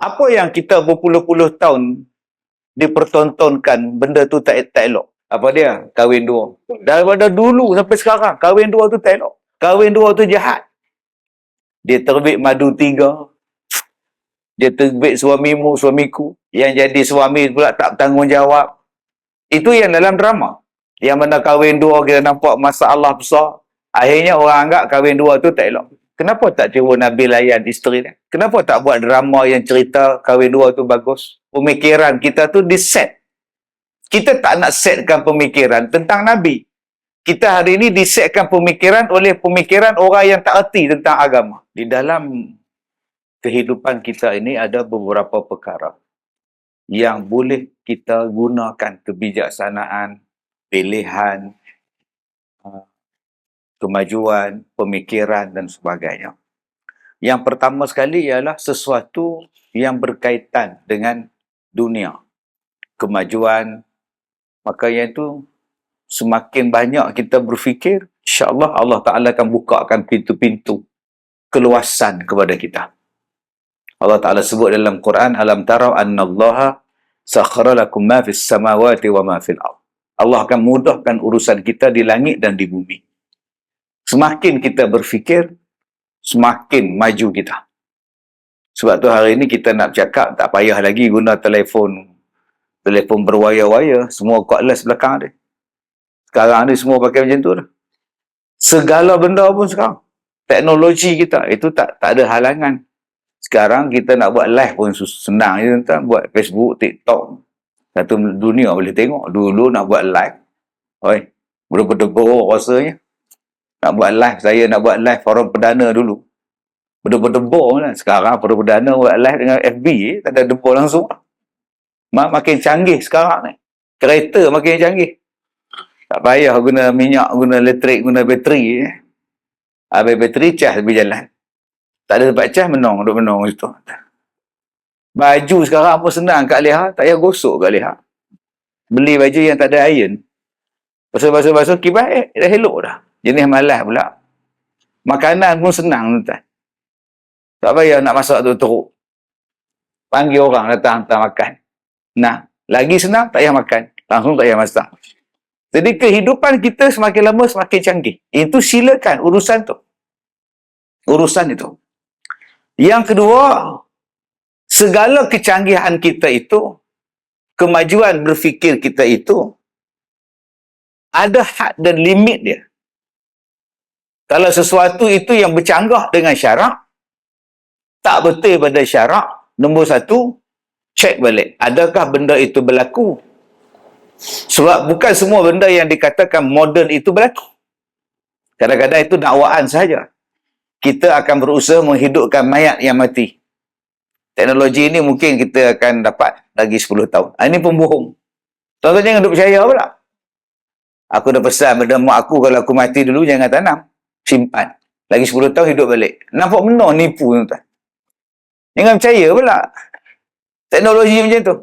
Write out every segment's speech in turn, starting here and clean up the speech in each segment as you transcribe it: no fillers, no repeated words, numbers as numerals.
Apa yang kita berpuluh-puluh tahun dipertontonkan benda tu tak elok? Apa dia? Kahwin dua. Daripada dulu sampai sekarang, kahwin dua tu tak elok. Kahwin dua tu jahat. Dia terbit madu tiga. Dia terbit suamimu, suamiku. Yang jadi suami pula tak bertanggungjawab. Itu yang dalam drama. Yang mana kahwin dua kita nampak masalah besar. Akhirnya orang anggap kahwin dua tu tak elok. Kenapa tak tiru Nabi layan isteri dia? Kenapa tak buat drama yang cerita kahwin dua tu bagus? Pemikiran kita tu diset. Kita tak nak setkan pemikiran tentang Nabi. Kita hari ini disetkan pemikiran oleh pemikiran orang yang tak erti tentang agama. Di dalam kehidupan kita ini ada beberapa perkara yang boleh kita gunakan kebijaksanaan, pilihan, kemajuan, pemikiran dan sebagainya. Yang pertama sekali ialah sesuatu yang berkaitan dengan dunia, kemajuan. Maka yang itu semakin banyak kita berfikir, insya-Allah Allah Taala akan bukakan pintu-pintu keluasan kepada kita. Allah Taala sebut dalam Quran, alam tarau annallaha sakhara lakum ma fis samawati wa ma fil ardh. Allah akan mudahkan urusan kita di langit dan di bumi. Semakin kita berfikir, semakin maju kita. Sebab tu hari ini kita nak cakap, tak payah lagi guna telefon berwayar-wayar, semua cordless belakang dia. Sekarang ni semua pakai macam tu dah. Segala benda pun sekarang. Teknologi kita, itu tak ada halangan. Sekarang kita nak buat live pun senang je tuan. Buat Facebook, TikTok. Satu dunia boleh tengok. Dulu nak buat live. Oi, berdebar rasanya. Nak buat live, saya nak buat live forum perdana dulu. Berdebar lah. Sekarang forum perdana buat live dengan FB, tak ada debar langsung. Makin canggih sekarang ni. Kereta makin canggih. Tak payah guna minyak, guna elektrik, guna bateri. Habis bateri, cas lebih jalan. Tak ada tempat cas, duduk menong situ. Baju sekarang pun senang kat leher, tak payah gosok kat leher. Beli baju yang tak ada iron. Basuh-basuh kipas, dah elok dah. Jenis malas pula. Makanan pun senang tuan. Tak payah nak masak tu teruk. Panggil orang datang hantar makan. Nah, lagi senang tak payah makan. Langsung tak payah masak. Jadi kehidupan kita semakin lama semakin canggih. Itu silakan urusan tu. Urusan itu. Yang kedua, segala kecanggihan kita itu, kemajuan berfikir kita itu, ada had dan limit dia. Kalau sesuatu itu yang bercanggah dengan syarak, tak betul pada syarak, nombor satu, cek balik. Adakah benda itu berlaku? Sebab bukan semua benda yang dikatakan moden itu berlaku. Kadang-kadang itu dakwaan sahaja. Kita akan berusaha menghidupkan mayat yang mati. Teknologi ini mungkin kita akan dapat lagi 10 tahun. Ini pembohong. Tuan-tuan jangan duk percaya pula. Aku dah pesan pada mak aku, kalau aku mati dulu jangan tanam. Simpan. Lagi 10 tahun hidup balik. Nampak benar nipu tuan-tuan. Jangan percaya pula. Teknologi macam tu.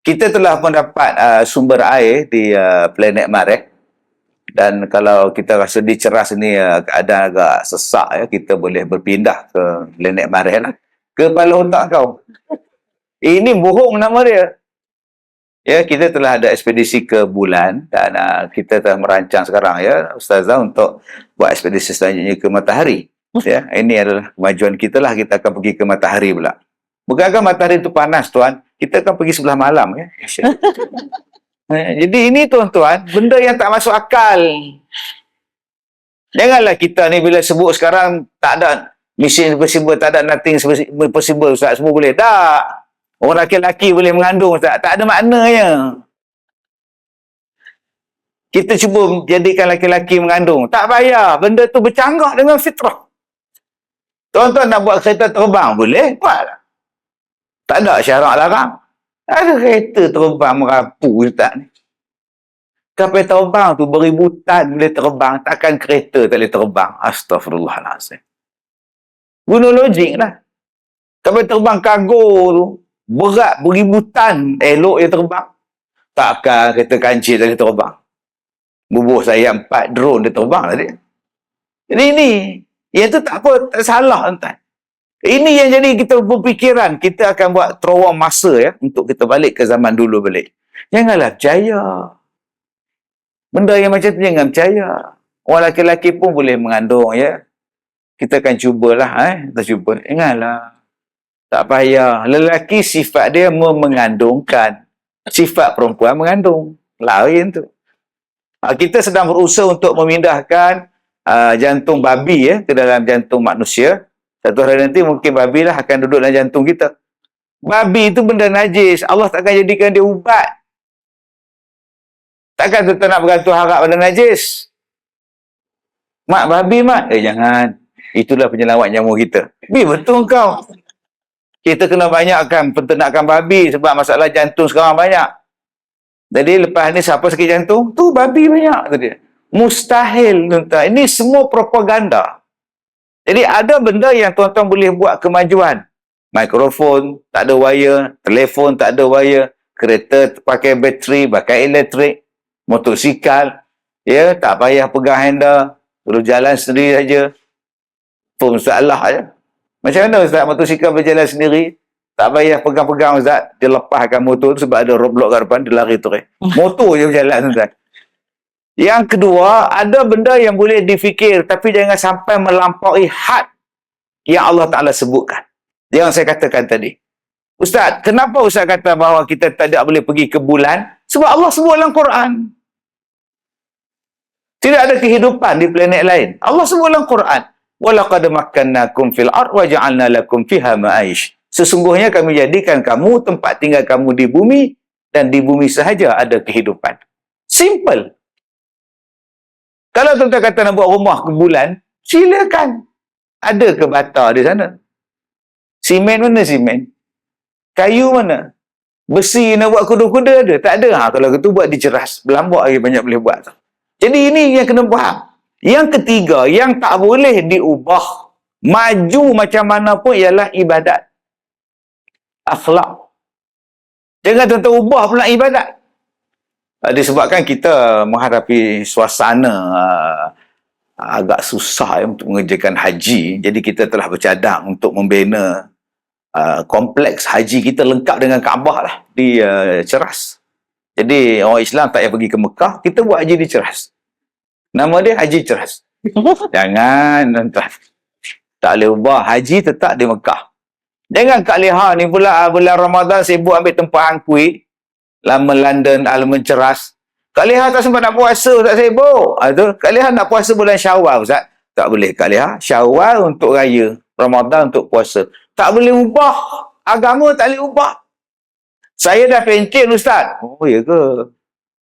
Kita telah mendapat sumber air di planet Mars. Dan kalau kita rasa diceras ni keadaan agak sesak, ya, kita boleh berpindah ke planet Mars lah. Kepala otak kau. Ini bohong nama dia. Ya, kita telah ada ekspedisi ke bulan dan kita telah merancang sekarang, ya, Ustazah, untuk buat ekspedisi selanjutnya ke matahari. Ya, ini adalah kemajuan kita lah, kita akan pergi ke matahari pula. Bukankah matahari itu panas, tuan? Kita akan pergi sebelah malam, ya. Jadi ini, tuan-tuan, benda yang tak masuk akal. Janganlah kita ni bila sebut sekarang tak ada mission impossible, tak ada nothing impossible, Ustaz, semua boleh. Tak. Orang lelaki boleh mengandung, Ustaz. Tak ada maknanya. Kita cuba jadikan lelaki mengandung. Tak payah. Benda tu bercanggah dengan fitrah. Tuan-tuan nak buat kereta terbang, boleh? Buatlah. Tak ada syarat larang. Ada kereta terbang merapu, Ustaz ni. Kapal terbang tu beribu tan boleh terbang. Takkan kereta tak boleh terbang. Astaghfirullahaladzim. Guna logik lah. Kapal terbang kargo tu berat beribu tan, elok dia terbang. Takkan kereta kancil tak boleh terbang. Bubuh saya 4 drone dia terbang tadi. Jadi ini, yang tu tak apa, tak salah tuan. Ini yang jadi kita berfikiran, kita akan buat terowong masa ya, untuk kita balik ke zaman dulu balik. Janganlah percaya. Benda yang macam tu jangan percaya. Orang lelaki-lelaki pun boleh mengandung ya. Kita akan cubalah kita cuba. Ingatlah. Tak payah. Lelaki sifat dia mengandungkan. Sifat perempuan mengandung. Lain tu. Kita sedang berusaha untuk memindahkan jantung babi ya ke dalam jantung manusia. Satu hari nanti mungkin babi lah akan duduk dalam jantung kita. Babi itu benda najis. Allah takkan jadikan dia ubat. Takkan kita nak bergantung harap pada najis. Mak babi mak. Jangan. Itulah penyelamat nyawa kita. Betul kau. Kita kena banyakkan penternakan babi sebab masalah jantung sekarang banyak. Jadi lepas ni siapa sakit jantung? Tu babi banyak tadi. Mustahil tuan-tuan. Ini semua propaganda. Jadi ada benda yang tuan-tuan boleh buat kemajuan. Mikrofon tak ada wire, telefon tak ada wire, kereta pakai bateri, pakai elektrik, motosikal, ya tak payah pegang handle, terus jalan sendiri saja. Pun masalah je. Macam mana Ustaz motosikal berjalan sendiri? Tak payah pegang-pegang Ustaz, dia lepaskan motor tu sebab ada roadblock kat depan, dia lari terus. Motor je berjalan Ustaz. Yang kedua, ada benda yang boleh difikir tapi jangan sampai melampaui had yang Allah Ta'ala sebutkan. Yang saya katakan tadi. Ustaz, kenapa Ustaz kata bahawa kita tidak boleh pergi ke bulan? Sebab Allah sebut dalam Quran. Tidak ada kehidupan di planet lain. Allah sebut dalam Quran. وَلَقَدْ مَكَّنَّاكُمْ فِي الْأَرْضِ وَجَعَلْنَا لَكُمْ فِيهَا مَعَيْشٍ. Sesungguhnya kami jadikan kamu tempat tinggal kamu di bumi dan di bumi sahaja ada kehidupan. Simple. Kalau tuan-tuan kata nak buat rumah ke bulan, silakan. Ada ke bata di sana? Simen mana simen? Kayu mana? Besi nak buat kuda-kuda ada? Tak ada. Kalau gitu buat diceras. Belambak lagi banyak boleh buat. Jadi ini yang kena faham. Yang ketiga, yang tak boleh diubah, maju macam mana pun ialah ibadat. Akhlak. Jangan tuan-tuan ubah pula ibadat. Disebabkan kita menghadapi suasana agak susah untuk mengerjakan haji. Jadi kita telah bercadang untuk membina kompleks haji kita lengkap dengan Kaabah lah di Ceras. Jadi orang Islam tak payah pergi ke Mekah, kita buat haji di Ceras. Nama dia Haji Ceras. Jangan tuan-tuan. Tak boleh ubah, haji tetap di Mekah. Jangan Kak Leha ni pula bulan Ramadan sibuk ambil tempahan kuih. Lama London, Alman Ceras. Kak Leha tak sempat nak puasa, tak sibuk. Kak Leha nak puasa bulan Syawal, Ustaz. Tak boleh Kak Leha. Syawal untuk raya, Ramadan untuk puasa. Tak boleh ubah. Agama tak boleh ubah. Saya dah pencen, Ustaz. Oh, ya ke?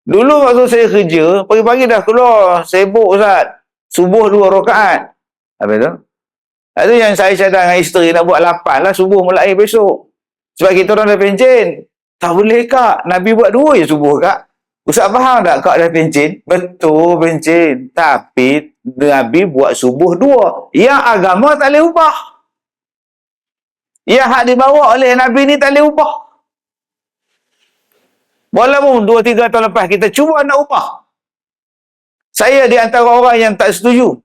Dulu waktu saya kerja, pagi-pagi dah keluar, sibuk, Ustaz. Subuh 2 rakaat. Habis tu? Itu yang saya cadang dengan isteri nak buat 8 lah, subuh mulai besok. Sebab kita orang dah pencen. Tak boleh Kak, Nabi buat 2 je subuh Kak. Ustaz faham tak Kak dah pencen? Betul pencen. Tapi Nabi buat subuh 2. Yang agama tak boleh ubah. Yang hak dibawa oleh Nabi ni tak boleh ubah. Walaupun 2-3 tahun lepas kita cuba nak ubah. Saya di antara orang yang tak setuju.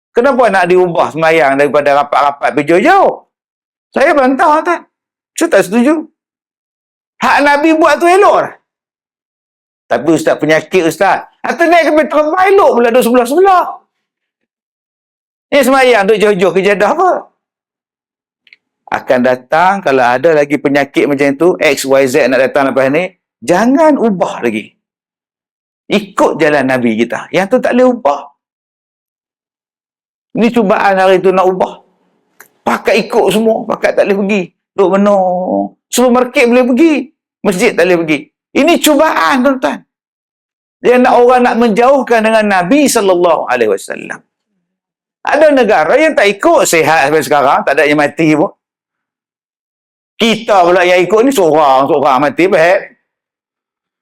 Kenapa nak diubah sembahyang daripada rapat-rapat pergi jauh? Saya bantah tak. Saya tak setuju. Hak Nabi buat tu elok lah. Tapi Ustaz penyakit Ustaz. Atau naik ke Petra elok pula duduk sebelah-sebelah. Ni semayang duduk jauh-jauh ke Jeddah apa? Akan datang kalau ada lagi penyakit macam tu, X, Y, Z nak datang lepas ni, jangan ubah lagi. Ikut jalan Nabi kita. Yang tu tak boleh ubah. Ni cubaan hari tu nak ubah. Pakat ikut semua. Pakat tak boleh pergi. Duduk menung. Supermarket boleh pergi. Masjid tak boleh pergi. Ini cubaan, tuan-tuan. Dia nak orang nak menjauhkan dengan Nabi SAW. Ada negara yang tak ikut sihat sampai sekarang. Tak ada yang mati pun. Kita pula yang ikut ni seorang mati. Baik.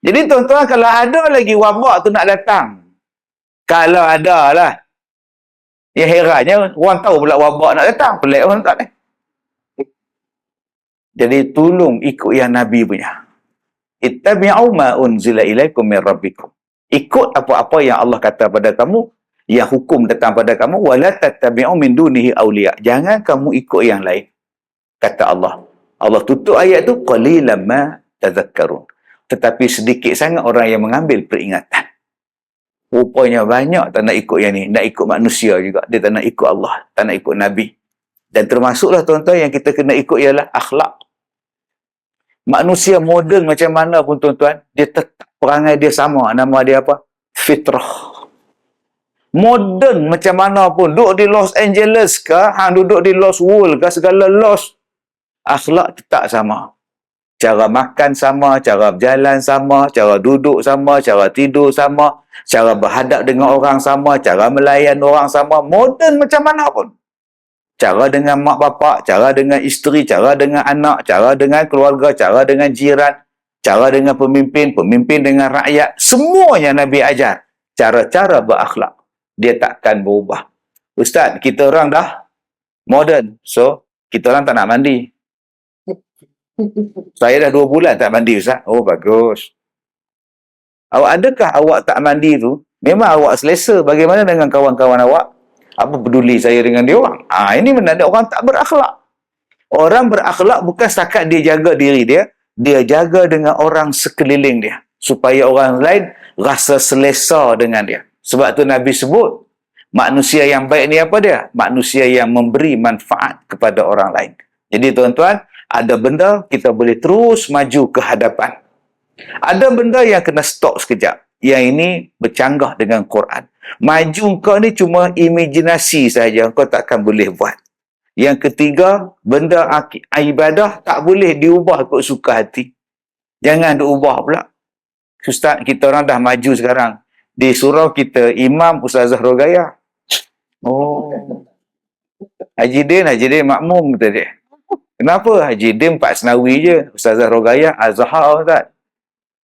Jadi tuan-tuan, kalau ada lagi wabak tu nak datang. Kalau ada lah. Yang herannya, orang tahu pula wabak nak datang. Pelik orang tak ni. Jadi tolong ikut yang Nabi punya. Ittabi'u ma unzila ilaikum min rabbikum. Ikut apa-apa yang Allah kata pada kamu, yang hukum datang pada kamu, wala tattabi'u min dunihi awliya. Jangan kamu ikut yang lain. kata Allah. Allah tutup ayat tu, qalilan ma tadhakkarun. Tetapi sedikit sangat orang yang mengambil peringatan. Rupanya banyak tak nak ikut yang ni, nak ikut manusia juga. Dia tak nak ikut Allah, tak nak ikut Nabi. Dan termasuklah tuan-tuan yang kita kena ikut ialah akhlak. Manusia moden macam mana pun tuan-tuan, dia tetap perangai dia sama. Nama dia apa? Fitrah. Moden macam mana pun, duduk di Los Angeles ke, duduk di Lost World ke, segala lost, akhlak tetap sama. Cara makan sama, cara berjalan sama, cara duduk sama, cara tidur sama, cara berhadap dengan orang sama, cara melayan orang sama. Moden macam mana pun. Cara dengan mak bapak, cara dengan isteri, cara dengan anak, cara dengan keluarga, cara dengan jiran, cara dengan pemimpin, pemimpin dengan rakyat. Semuanya Nabi ajar cara-cara berakhlak. Dia takkan berubah. Ustaz, kita orang dah moden, so kita orang tak nak mandi. Saya dah 2 bulan tak mandi, Ustaz. Oh, bagus. Adakah awak tak mandi tu memang awak selesa? Bagaimana dengan kawan-kawan awak? Apa peduli saya dengan dia orang? Ini menandakan orang tak berakhlak. Orang berakhlak bukan setakat dia jaga diri dia, dia jaga dengan orang sekeliling dia, supaya orang lain rasa selesa dengan dia. Sebab tu Nabi sebut, manusia yang baik ni apa dia? Manusia yang memberi manfaat kepada orang lain. Jadi tuan-tuan, ada benda kita boleh terus maju ke hadapan. Ada benda yang kena stop sekejap. Yang ini bercanggah dengan Quran. Maju kau ni cuma imajinasi saja, kau takkan boleh buat. Yang ketiga, benda ibadah tak boleh diubah ikut suka hati. Jangan diubah pula. Ustaz, kita orang dah maju sekarang. Di surau kita, Imam Ustazah Rogaya. Oh. Haji Din makmum kata dia. Kenapa? Haji Din 4 senawi je. Ustazah Rogaya Azhar, Ustaz.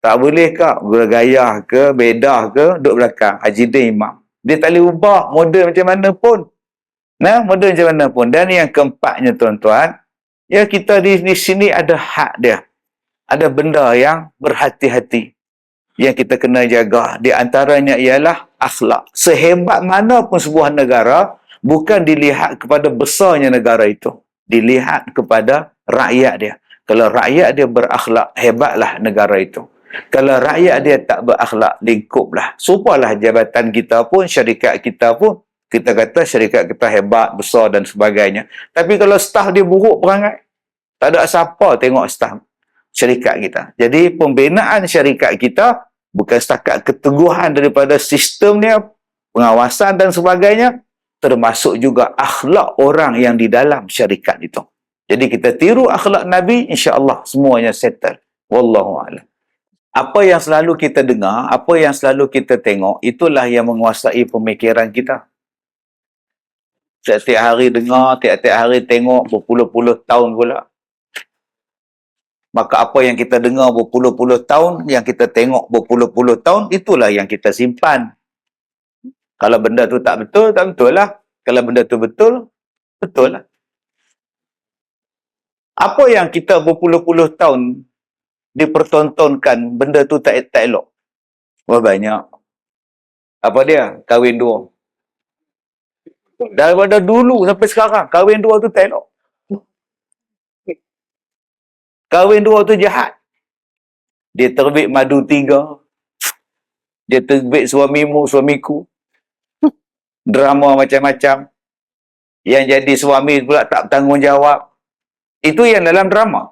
Tak boleh kak bergaya ke, bedah ke, duduk belakang. Haji Din imam. Dia tak boleh ubah model macam mana pun. Model macam mana pun. Dan yang keempatnya tuan-tuan, ya kita di sini ada hak dia. Ada benda yang berhati-hati yang kita kena jaga. Di antaranya ialah akhlak. Sehebat mana pun sebuah negara, bukan dilihat kepada besarnya negara itu. Dilihat kepada rakyat dia. Kalau rakyat dia berakhlak, hebatlah negara itu. Kalau rakyat dia tak berakhlak, lingkuplah. Supalah jabatan kita pun, syarikat kita pun, kita kata syarikat kita hebat, besar dan sebagainya. Tapi kalau staf dia buruk perangai, tak ada siapa tengok staf syarikat kita. Jadi pembinaan syarikat kita bukan setakat keteguhan daripada sistem dia, pengawasan dan sebagainya, termasuk juga akhlak orang yang di dalam syarikat itu. Jadi kita tiru akhlak Nabi, insya-Allah semuanya settle. Wallahu a'lam. Apa yang selalu kita dengar, apa yang selalu kita tengok, itulah yang menguasai pemikiran kita. Tiap-tiap hari dengar, tiap-tiap hari tengok, berpuluh-puluh tahun pula. Maka apa yang kita dengar berpuluh-puluh tahun, yang kita tengok berpuluh-puluh tahun, itulah yang kita simpan. Kalau benda tu tak betul, tak betul lah. Kalau benda tu betul, betul lah. Apa yang kita berpuluh-puluh tahun dipertontonkan, benda tu tak elok. Banyak. Apa dia? Kahwin 2. Daripada dulu sampai sekarang, kahwin 2 tu tak elok. Kahwin 2 tu jahat. Dia terbit madu 3. Dia terbit suamimu, suamiku. Drama macam-macam. Yang jadi suami pula tak bertanggungjawab. Itu yang dalam drama.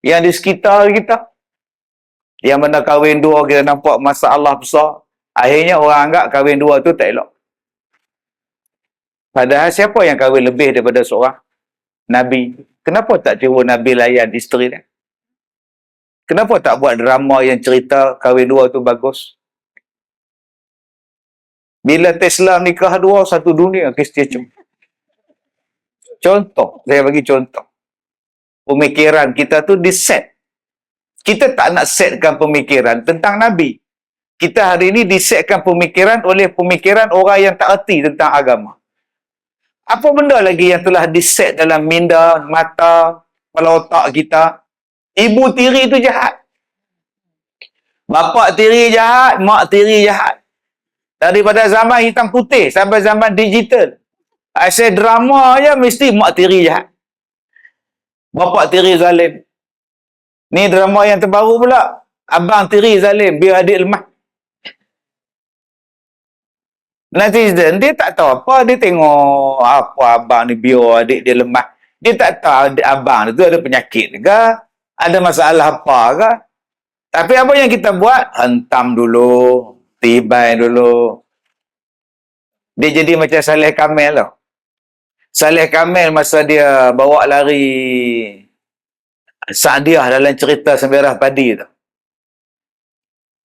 Yang di sekitar kita. Yang mana kahwin 2 kita nampak masalah besar. Akhirnya orang anggap kahwin 2 tu tak elok. Padahal siapa yang kahwin lebih daripada seorang? Nabi. Kenapa tak tiru Nabi layan isteri dia? Kenapa tak buat drama yang cerita kahwin 2 tu bagus? Bila Tesla nikah 2, satu dunia Kristian. Contoh, saya bagi contoh. Pemikiran kita tu diset. Kita tak nak setkan pemikiran tentang Nabi. Kita hari ini disetkan pemikiran oleh pemikiran orang yang tak erti tentang agama. Apa benda lagi yang telah diset dalam minda, mata, kepala otak kita? Ibu tiri itu jahat. Bapa tiri jahat, mak tiri jahat. Daripada zaman hitam putih sampai zaman digital. Asyik drama je mesti mak tiri jahat. Bapak tiri zalim. Ni drama yang terbaru pula. Abang tiri zalim, biar adik lemah. Netizen, dia tak tahu apa. Dia tengok apa abang ni biar adik dia lemah. Dia tak tahu abang tu ada penyakit ke? Ada masalah apa ke? Tapi apa yang kita buat? Hentam dulu. Tibai dulu. Dia jadi macam Saleh Kamel tau. Saleh Kamel masa dia bawa lari Sa'diah dalam cerita Semerah Padi tu.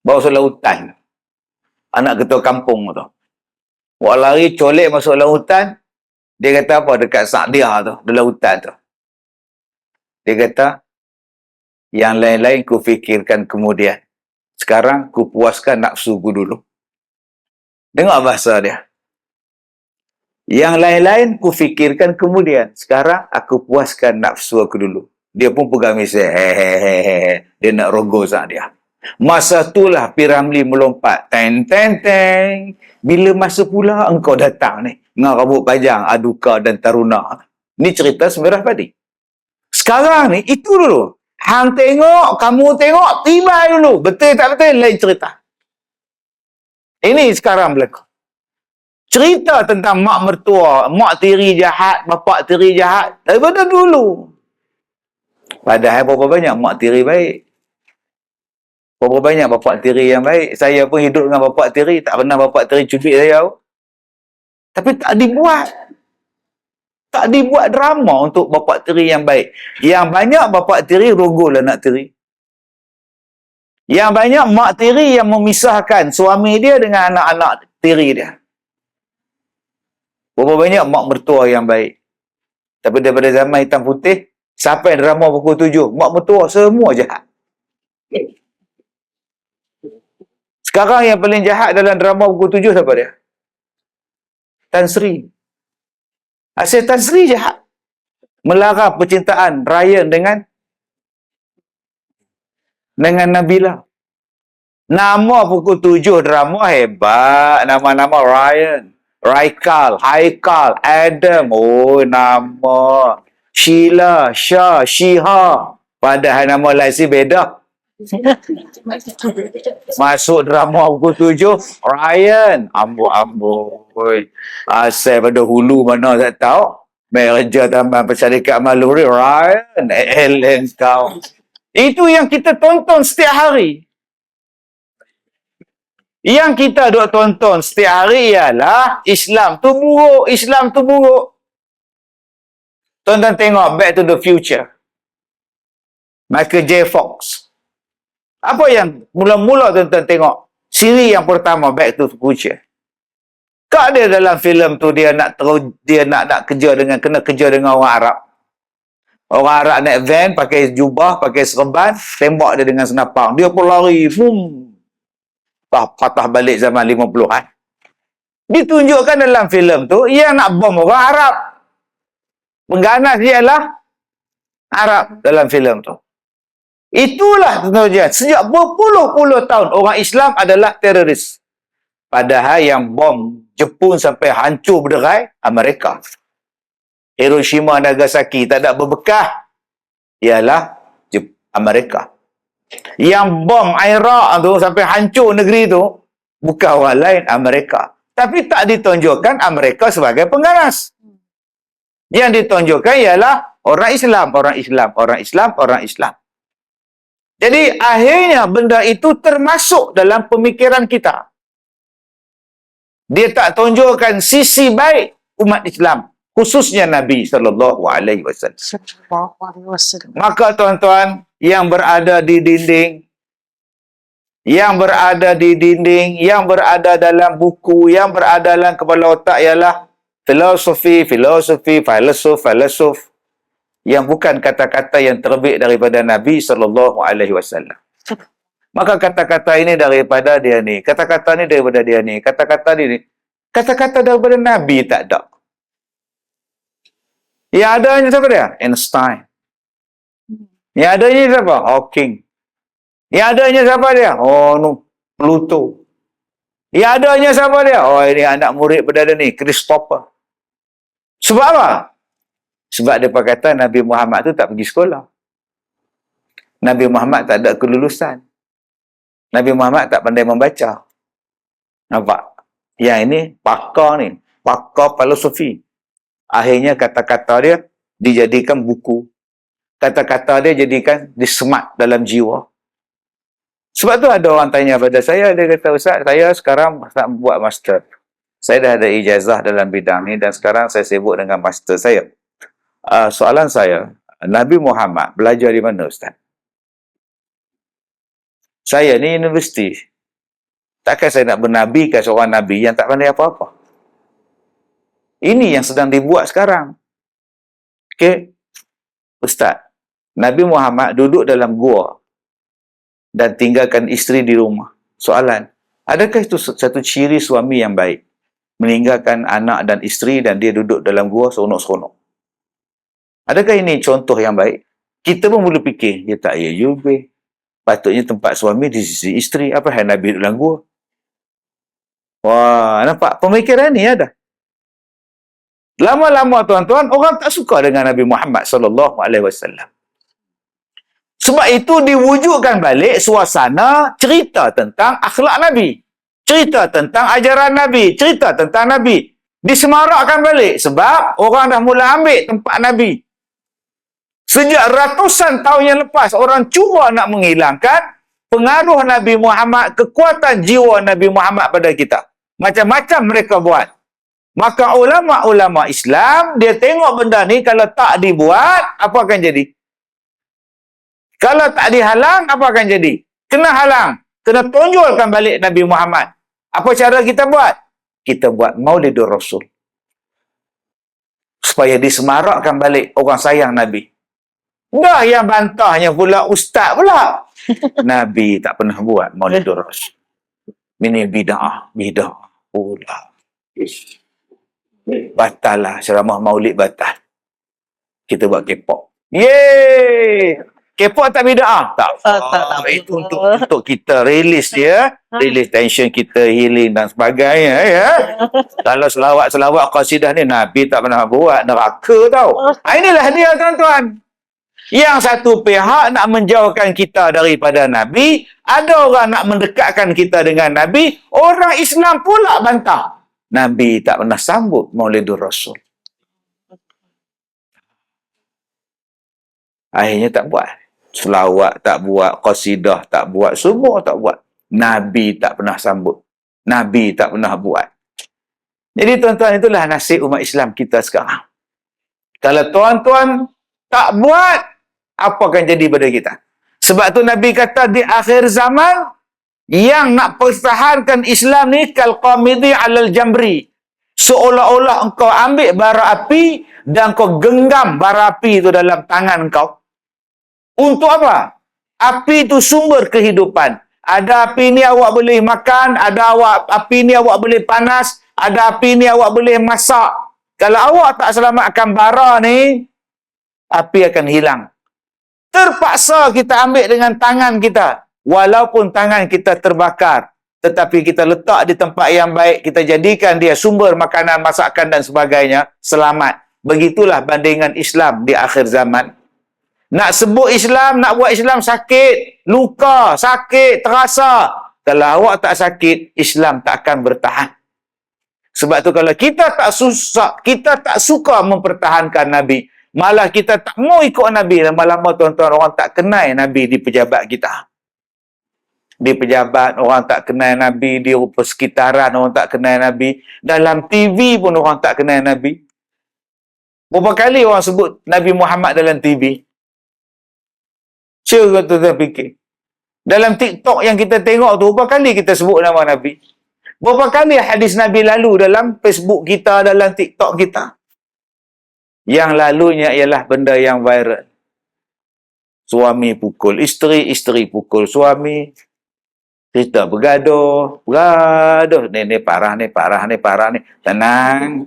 Bawa masuk lautan. Anak ketua kampung tu. Bawa lari, colek masuk lautan. Dia kata apa dekat Sa'diah tu, dalam hutan tu. Dia kata, yang lain-lain ku fikirkan kemudian. Sekarang ku puaskan nafsu ku dulu. Dengar bahasa dia. Yang lain-lain ku fikirkan kemudian. Sekarang aku puaskan nafsu aku dulu. Dia pun pegang mesin. Hehehe. Dia nak rogo Sa'diah. Masa itulah P. Ramlee melompat. Teng, teng, teng. Bila masa pula engkau datang ni? Dengan rambut panjang, Aduka dan Taruna. Ni cerita Semerah Padi. Sekarang ni, itu dulu. Hang tengok, kamu tengok, tiba dulu. Betul tak betul? Lain cerita. Ini sekarang berlaku. Cerita tentang mak mertua, mak tiri jahat, bapak tiri jahat. Daripada dulu. Padahal berapa banyak mak tiri baik. Berapa banyak bapak tiri yang baik. Saya pun hidup dengan bapak tiri. Tak pernah bapak tiri cubit saya. Tapi tak dibuat. Tak dibuat drama untuk bapak tiri yang baik. Yang banyak bapak tiri rogol anak tiri. Yang banyak mak tiri yang memisahkan suami dia dengan anak-anak tiri dia. Berapa banyak mak mertua yang baik. Tapi daripada zaman hitam putih, sampai drama pukul 7, mak mertua semua jahat. Sekarang yang paling jahat dalam drama pukul 7 siapa dia? Tan Sri. Asyik Tan Sri jahat. Melarang percintaan Ryan dengan Nabila. Nama pukul 7 drama hebat. Nama-nama Ryan, Raikal, Haikal, Adam. Oh, nama. Sheila, Shah, Shiha. Padahal nama lain beda. Masuk drama pukul 7, Ryan. Amboi. Asal pada hulu mana tak tahu. Merja Taman Persyarikat Maluri, Ryan. Ellen kau. Itu yang kita tonton setiap hari. Yang kita duk tonton setiap hari ialah Islam tu buruk, Islam tu buruk. Tonton tengok Back to the Future. Michael J. Fox. Apa yang mula-mula tonton tengok? Siri yang pertama Back to the Future. Kak dia dalam filem tu dia nak kena kerja dengan orang Arab. Orang Arab naik van, pakai jubah, pakai serban, tembak dia dengan senapang. Dia pun lari, boom. Patah balik zaman 50-an. Ditunjukkan dalam filem tu, yang nak bom orang Arab. Pengganas dia lah Arab dalam filem tu. Itulah tujuan. Sejak berpuluh-puluh tahun, orang Islam adalah teroris. Padahal yang bom Jepun sampai hancur berderai, Amerika. Hiroshima, Nagasaki tak ada berbekah, ialah Amerika. Yang bom Iraq tu sampai hancur negeri tu, bukan orang lain, Amerika. Tapi tak ditunjukkan Amerika sebagai pengganas. Yang ditunjukkan ialah orang Islam, orang Islam, orang Islam, orang Islam. Jadi akhirnya benda itu termasuk dalam pemikiran kita. Dia tak tunjukkan sisi baik umat Islam, khususnya Nabi SAW. Maka tuan-tuan yang berada di dinding, yang berada dalam buku, yang berada dalam kepala otak ialah filosofi, filosof, yang bukan kata-kata yang terbit daripada Nabi SAW. Maka kata-kata ini daripada dia ni, kata-kata ni daripada dia ni, kata-kata ni, kata-kata daripada Nabi tak ada. Yang adanya siapa dia? Einstein. Yang adanya siapa? Hawking. Yang adanya siapa dia? Oh, no, Pluto. Yang adanya siapa dia? Oh, ini anak murid pada dia ni, Christopher. Sebab apa? Sebab mereka kata Nabi Muhammad tu tak pergi sekolah. Nabi Muhammad tak ada kelulusan. Nabi Muhammad tak pandai membaca. Nampak? Yang ini pakar ni. Pakar filosofi. Akhirnya kata-kata dia dijadikan buku. Kata-kata dia jadikan disemat dalam jiwa. Sebab tu ada orang tanya pada saya, dia kata, Ustaz, saya sekarang nak buat master. Saya dah ada ijazah dalam bidang ni dan sekarang saya sibuk dengan master saya. Soalan saya, Nabi Muhammad belajar di mana, Ustaz? Saya ni universiti. Takkan saya nak bernabikan seorang nabi yang tak pandai apa-apa? Ini yang sedang dibuat sekarang. Okey. Ustaz, Nabi Muhammad duduk dalam gua dan tinggalkan isteri di rumah. Soalan, adakah itu satu ciri suami yang baik? Meninggalkan anak dan isteri dan dia duduk dalam gua seronok-seronok. Adakah ini contoh yang baik? Kita pun mula fikir, dia tak ya juga. Patutnya tempat suami di sisi isteri. Apa yang Nabi duduk dalam gua? Wah, nampak? Pemikiran ni ada. Lama-lama tuan-tuan, orang tak suka dengan Nabi Muhammad SAW. Sebab itu diwujudkan balik suasana cerita tentang akhlak Nabi. Cerita tentang ajaran Nabi. Cerita tentang Nabi. Disemarakkan balik. Sebab orang dah mula ambil tempat Nabi. Sejak ratusan tahun yang lepas, orang cuba nak menghilangkan pengaruh Nabi Muhammad, kekuatan jiwa Nabi Muhammad pada kita. Macam-macam mereka buat. Maka ulama-ulama Islam, dia tengok benda ni, kalau tak dibuat, apa akan jadi? Kalau tak dihalang, apa akan jadi? Kena halang. Kena tonjolkan balik Nabi Muhammad. Apa cara kita buat? Kita buat Maulidur Rasul. Supaya disemarakkan balik orang sayang Nabi. Dah yang bantahnya pula ustaz pula. Nabi tak pernah buat Maulidur Rasul. Ini bid'ah. Bid'ah pula. Batal lah. Ceramah maulid batal. Kita buat K-pop. Yeay! K-pop tak bid'ah? Tak. Itu untuk kita rilis dia. Rilis tension kita, healing dan sebagainya. Ya. Kalau selawat-selawat qasidah ni, Nabi tak pernah buat. Neraka tau. Inilah dia tuan-tuan. Yang satu pihak nak menjauhkan kita daripada Nabi. Ada orang nak mendekatkan kita dengan Nabi. Orang Islam pula bantah. Nabi tak pernah sambut Maulidur Rasul. Akhirnya tak buat. Selawat tak buat, qasidah tak buat, semua tak buat. Nabi tak pernah sambut. Nabi tak pernah buat. Jadi tuan-tuan, itulah nasib umat Islam kita sekarang. Kalau tuan-tuan tak buat, apa akan jadi pada kita? Sebab tu Nabi kata di akhir zaman, yang nak pertahankan Islam ni kal qamidi alal jamri. Seolah-olah engkau ambil bara api dan kau genggam bara api itu dalam tangan kau. Untuk apa? Api itu sumber kehidupan. Ada api ni awak boleh makan, ada api ni awak boleh panas, ada api ni awak boleh masak. Kalau awak tak selamatkan bara ni, api akan hilang. Terpaksa kita ambil dengan tangan kita. Walaupun tangan kita terbakar, tetapi kita letak di tempat yang baik, kita jadikan dia sumber makanan, masakan dan sebagainya, selamat. Begitulah bandingan Islam di akhir zaman. Nak sebut Islam, nak buat Islam sakit, luka, sakit, terasa. Kalau awak tak sakit, Islam tak akan bertahan. Sebab tu kalau kita tak suka mempertahankan Nabi, malah kita tak mau ikut Nabi, lama-lama tuan-tuan, orang tak kenal Nabi di pejabat kita. Di pejabat, orang tak kenal Nabi. Di persekitaran, orang tak kenal Nabi. Dalam TV pun orang tak kenal Nabi. Berapa kali orang sebut Nabi Muhammad dalam TV? Cuba tuan-tuan fikir. Dalam TikTok yang kita tengok tu, berapa kali kita sebut nama Nabi? Berapa kali hadis Nabi lalu dalam Facebook kita, dalam TikTok kita? Yang lalunya ialah benda yang viral. Suami pukul isteri, isteri pukul suami. Kita bergaduh. Ni parah ni. Tenang.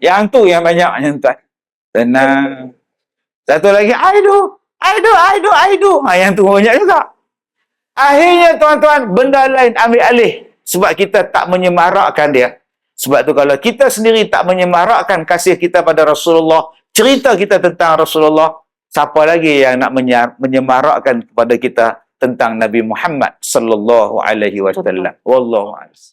Yang tu yang banyak, tuan. Tenang. Satu lagi, I do. Yang tu banyak juga. Akhirnya tuan-tuan, benda lain ambil alih. Sebab kita tak menyemarakkan dia. Sebab tu kalau kita sendiri tak menyemarakkan kasih kita pada Rasulullah, cerita kita tentang Rasulullah, siapa lagi yang nak menyemarakkan kepada kita tentang Nabi Muhammad sallallahu alaihi wasallam. Wallahu a'lam.